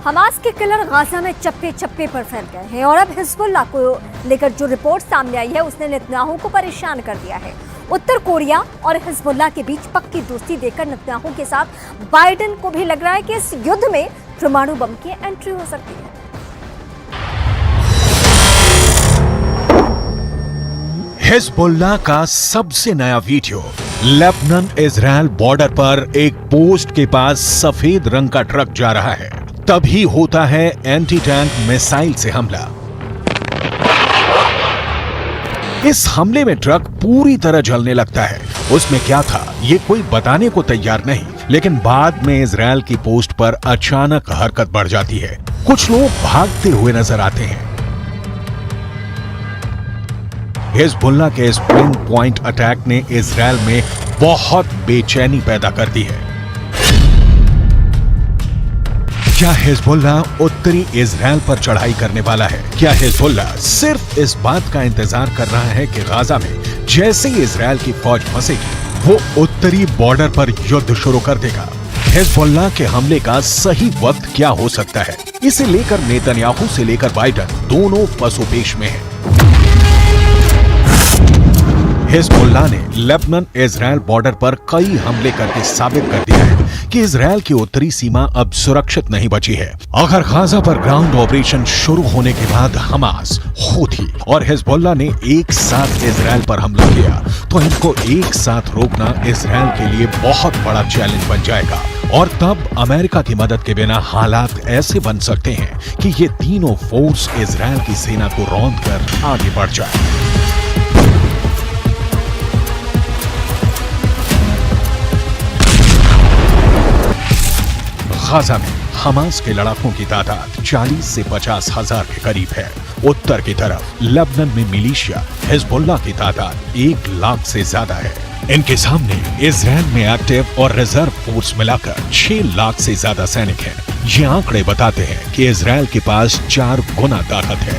Hamas के killer Gaza में चप्पे चप्पे पर फैल गए हैं और अब हिजबुल्लाह को लेकर जो रिपोर्ट सामने आई है उसने नेतन्याहू को परेशान कर दिया है। उत्तर कोरिया और हिजबुल्लाह के बीच पक्की दोस्ती देखकर नेतन्याहू के साथ बाइडेन को भी लग रहा है कि इस युद्ध में परमाणु बम की एंट्री हो सकती है। हिजबुल्लाह का सबसे नया वीडियो। लेबनान इजराइल बॉर्डर पर एक पोस्ट के पास सफेद रंग का ट्रक जा रहा है, तभी होता है एंटी टैंक मिसाइल से हमला। इस हमले में ट्रक पूरी तरह जलने लगता है। उसमें क्या था ये कोई बताने को तैयार नहीं, लेकिन बाद में इजराइल की पोस्ट पर अचानक हरकत बढ़ जाती है। कुछ लोग भागते हुए नजर आते हैं। हिजबुल्लाह के इस पिन पॉइंट अटैक ने इजराइल में बहुत बेचैनी पैदा कर दी है। क्या हिजबुल्लाह उत्तरी इजराइल पर चढ़ाई करने वाला है? क्या हिजबुल्लाह सिर्फ इस बात का इंतजार कर रहा है कि गाजा में जैसे ही इजराइल की फौज फंसेगी वो उत्तरी बॉर्डर पर युद्ध शुरू कर देगा? हिजबुल्लाह के हमले का सही वक्त क्या हो सकता है? इसे लेकर नेतन्याहू से लेकर बाइडेन दोनों पसोपेश में हैं। हिजबुल्लाह ने लेबनान इजराइल बॉर्डर पर कई हमले करके साबित कर दिया है कि इजराइल की उत्तरी सीमा अब सुरक्षित नहीं बची है। अगर गाजा पर ग्राउंड ऑपरेशन शुरू होने के बाद हमास, हूथी और हिजबुल्लाह ने एक साथ इजराइल पर हमला किया तो इनको एक साथ रोकना इजराइल के लिए बहुत बड़ा चैलेंज बन जाएगा। और तब अमेरिका की मदद के बिना हालात ऐसे बन सकते हैं कि ये तीनों फोर्स इजराइल की सेना को रौंद कर आगे बढ़ जाए। गाजा में हमास के लड़ाकों की तादाद 40 से 50 हजार के करीब है। उत्तर की तरफ लेबनान में मिलिशिया हिजबुल्लाह की तादाद 1 लाख से ज्यादा है। इनके सामने इजराइल में एक्टिव और रिजर्व फोर्स मिलाकर 6 लाख से ज्यादा सैनिक हैं। ये आंकड़े बताते हैं कि इजराइल के पास 4 गुना ताकत है।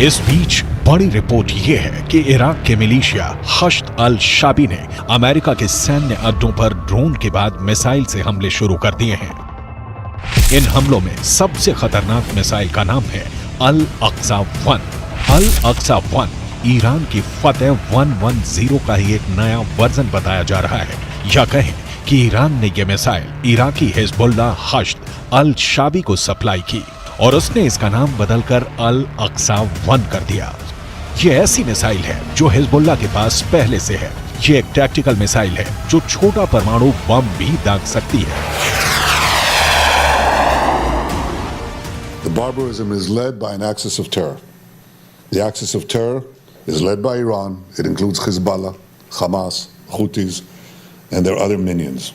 इस बीच बड़ी रिपोर्ट ये है कि इराक के मिलिशिया हश्द अल शाबी ने अमेरिका के सैन्य अड्डों पर ड्रोन के बाद मिसाइल से हमले शुरू कर दिए हैं। इन हमलों में सबसे खतरनाक मिसाइल का नाम है अल अक्सा 1। अल अक्सा 1 ईरान की फतेह 110 का ही एक नया वर्जन बताया जा रहा है। या कहें कि ईरान ने यह मिसाइल इराकी हिजबुल्लाह हश्द अल शाबी को सप्लाई की और उसने इसका नाम बदलकर अल अक्सा 1 कर दिया। यह ऐसी मिसाइल है जो हिजबुल्लाह के पास पहले से है। यह एक टैक्टिकल मिसाइल है जो छोटा परमाणु बम भी दाग सकती है। The barbarism is led by an axis of terror. The axis of terror is led by Iran. It includes Hezbollah, Hamas, Houthis, and their other minions.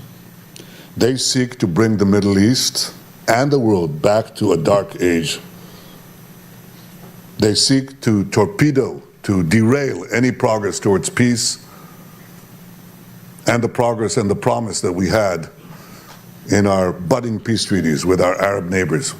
They seek to bring the Middle East and the world back to a dark age. They seek to torpedo, to derail any progress towards peace and the progress and the promise that we had in our budding peace treaties with our Arab neighbors.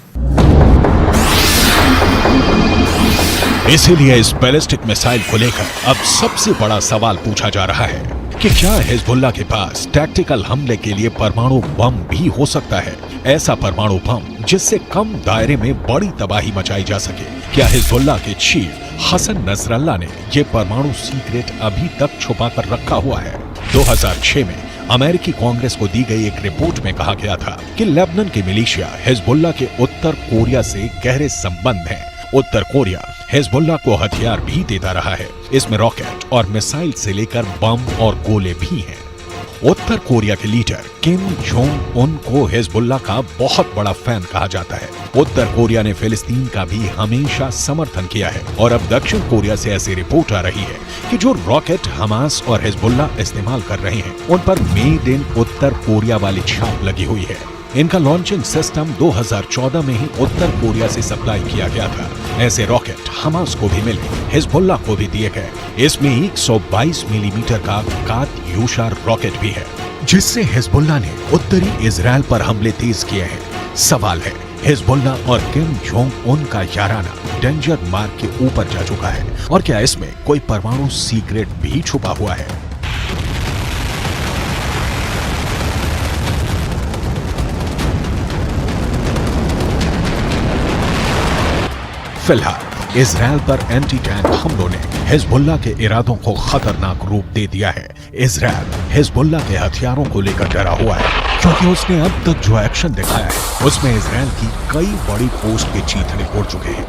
इसीलिए इस ballistic missile को लेकर अब सबसे बड़ा सवाल पूछा जा रहा है कि क्या हिजबुल्लाह के पास टैक्टिकल हमले के लिए परमाणु बम भी हो सकता है? ऐसा परमाणु बम जिससे कम दायरे में बड़ी तबाही मचाई जा सके। क्या हिजबुल्लाह के चीफ हसन नसरल्लाह ने यह परमाणु सीक्रेट अभी तक छुपा कर रखा हुआ है? 2006 में अमेरिकी कांग्रेस को दी गई एक रिपोर्ट में कहा गया था कि लेबनान के मिलिशिया हिजबुल्लाह के उत्तर कोरिया से गहरे संबंध हैं। उत्तर कोरिया हिजबुल्लाह को हथियार भी देता रहा है। इसमें रॉकेट और मिसाइल से लेकर बम और गोले भी हैं। उत्तर कोरिया के लीडर किम जोंग उन को हिजबुल्लाह का बहुत बड़ा फैन कहा जाता है। उत्तर कोरिया ने फिलिस्तीन का भी हमेशा समर्थन किया है और अब दक्षिण कोरिया से ऐसी रिपोर्ट आ रही है कि जो रॉकेट हमास और हिजबुल्लाह इस्तेमाल कर रहे हैं उन पर मेड इन उत्तर कोरिया वाली छाप लगी हुई है। इनका लॉन्चिंग सिस्टम 2014 में ही उत्तर कोरिया से सप्लाई किया गया था। ऐसे रॉकेट हमास को भी मिले, हिजबुल्लाह को भी दिए गए। इसमें 122 मिलीमीटर का कात्यूशा रॉकेट भी है, जिससे हिजबुल्लाह ने उत्तरी इजराइल पर हमले तेज किए हैं। सवाल है, हिजबुल्लाह और किम जोंग उन का याराना डेंजर मार्क के ऊपर जा चुका है, और क्या इसमें कोई परमाणु सीक्रेट भी छुपा हुआ है? फिलहाल इजराइल पर एंटी टैंक हमलों ने हिजबुल्लाह के इरादों को खतरनाक रूप दे दिया है। इजराइल हिजबुल्लाह के हथियारों को लेकर डरा हुआ है, क्योंकि उसने अब तक जो एक्शन दिखाया है उसमें इजराइल की कई बड़ी पोस्ट के चीथड़े उड़ चुके हैं।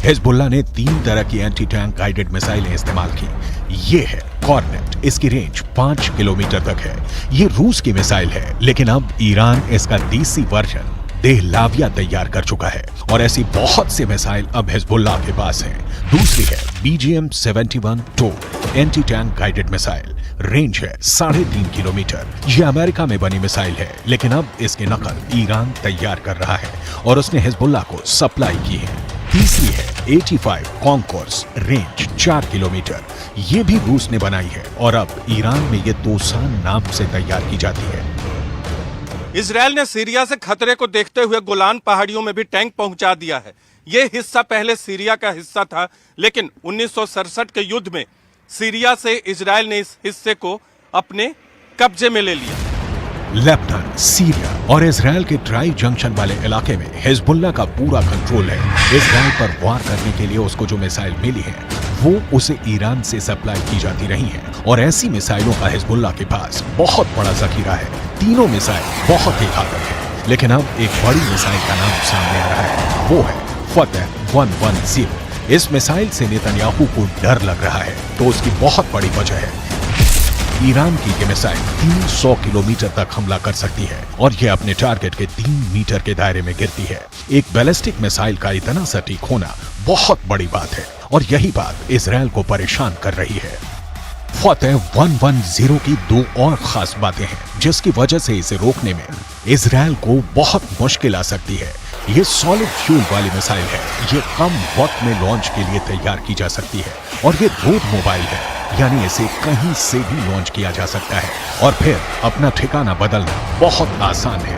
हिजबुल्लाह ने 3 तरह की एंटी टैंक गाइडेड मिसाइलें इस्तेमाल की। ये है कॉर्नेट, इसकी रेंज 5 किलोमीटर तक है। ये रूस की मिसाइल है, लेकिन अब ईरान इसका देसी वर्जन देहलाविया तैयार कर चुका है, और ऐसी बहुत सी मिसाइल अब हिजबुल्लाह के पास हैं। दूसरी है BGM-71-2 anti tank guided missile, range है 3.5 किलोमीटर। ये अमेरिका में बनी मिसाइल है, लेकिन अब इसकी नकल ईरान तैयार कर रहा है और उसने हिजबुल्लाह को सप्लाई की है। तीसरी है 85 कॉन्कोर्स, रेंज 4 किलोमीटर। ये भी रूस ने बनाई है, और अब ईरान में ये दोसान नाम से तैयार की जाती है। इजराइल ने सीरिया से खतरे को देखते हुए गोलान पहाड़ियों में भी टैंक पहुंचा दिया है। ये हिस्सा पहले सीरिया का हिस्सा था, लेकिन 1967 के युद्ध में सीरिया से इजराइल ने इस हिस्से को अपने कब्जे में ले लिया। लेबनान, सीरिया और इजराइल के ड्राई जंक्शन वाले इलाके में हिजबुल्लाह का पूरा कंट्रोल है। इजराइल पर वार करने के लिए उसको जो मिसाइल मिली है, वो उसे ईरान से सप्लाई की जाती रही है, और ऐसी मिसाइलों का हिजबुल्लाह के पास बहुत बड़ा जखीरा है। तीनों मिसाइल बहुत ही घातक है, लेकिन अब एक बड़ी मिसाइल का नाम सामने आ रहा है, वो है फतह 110। इस मिसाइल से नेतन्याहू को डर लग रहा है, तो उसकी बहुत बड़ी वजह है ईरान की ये मिसाइल 300 किलोमीटर तक हमला कर सकती है, और ये अपने टारगेट के 3 मीटर के दायरे में गिरती है। एक बैलिस्टिक मिसाइल का इतना सटीक होना बहुत बड़ी बात है, और यही बात इजराइल को परेशान कर रही है। फतह 110 की 2 और खास बातें हैं, जिसकी वजह से इसे रोकने में इजराइल को बहुत मुश्किल आ सकती है। ये सॉलिड फ्यूल वाली मिसाइल है, ये कम वक्त में लॉन्च के लिए तैयार की जा सकती है, और ये रोड मोबाइल है, यानी इसे कहीं से भी लॉन्च किया जा सकता है, और फिर अपना ठिकाना बदलना बहुत आसान है।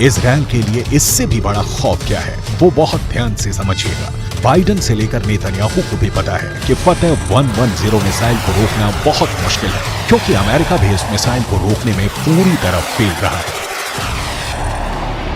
इजराइल के लिए इससे भी बड़ा खौफ क्या है, वो बहुत ध्यान से समझिएगा। बाइडन से लेकर नेतन्याहू को भी पता है कि फतह 110 मिसाइल को रोकना बहुत मुश्किल है, क्योंकि अमेरिका भी इस मिसाइल को रोकने में पूरी तरह फेल रहा है।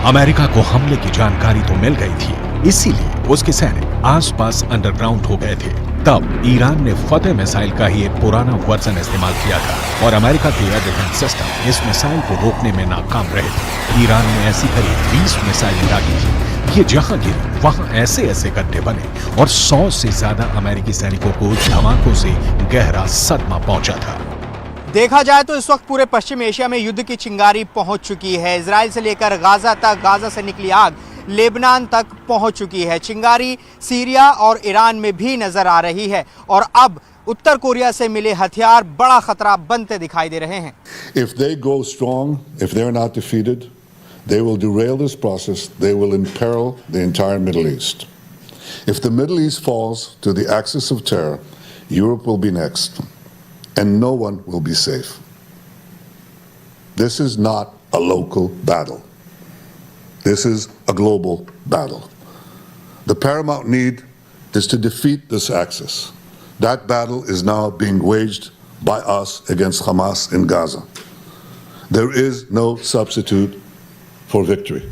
अमेरिका को हमले की जानकारी तो मिल गई थी, इसीलिए उसके सैनिक आसपास अंडरग्राउंड हो गए थे। तब ईरान ने फतह मिसाइल का ही एक पुराना वर्जन इस्तेमाल किया था, और अमेरिका के एयर डिफेंस सिस्टम इस मिसाइल को रोकने में नाकाम रहे थे। ईरान ने ऐसी करीब 20 मिसाइलें दागी थी। ये जहां गिरी वहां ऐसे ऐसे गड्ढे बने, और 100 से ज्यादा अमेरिकी सैनिकों को धमाकों से गहरा सदमा पहुंचा था। देखा जाए तो इस वक्त पूरे पश्चिम एशिया में युद्ध की चिंगारी पहुंच चुकी है। इजराइल से लेकर गाजा तक, गाजा से निकली आग लेबनान तक पहुंच चुकी है। चिंगारी सीरिया और ईरान में भी नजर आ रही है, और अब उत्तर कोरिया से मिले हथियार बड़ा खतरा बनते दिखाई दे रहे हैं। If they go strong, if they're not defeated, they will derail this process. They will imperil the entire Middle East. If the Middle East falls to the axis of terror, Europe will be next, and no one will be safe. This is not a local battle. This is a global battle. The paramount need is to defeat this axis. That battle is now being waged by us against Hamas in Gaza. There is no substitute for victory.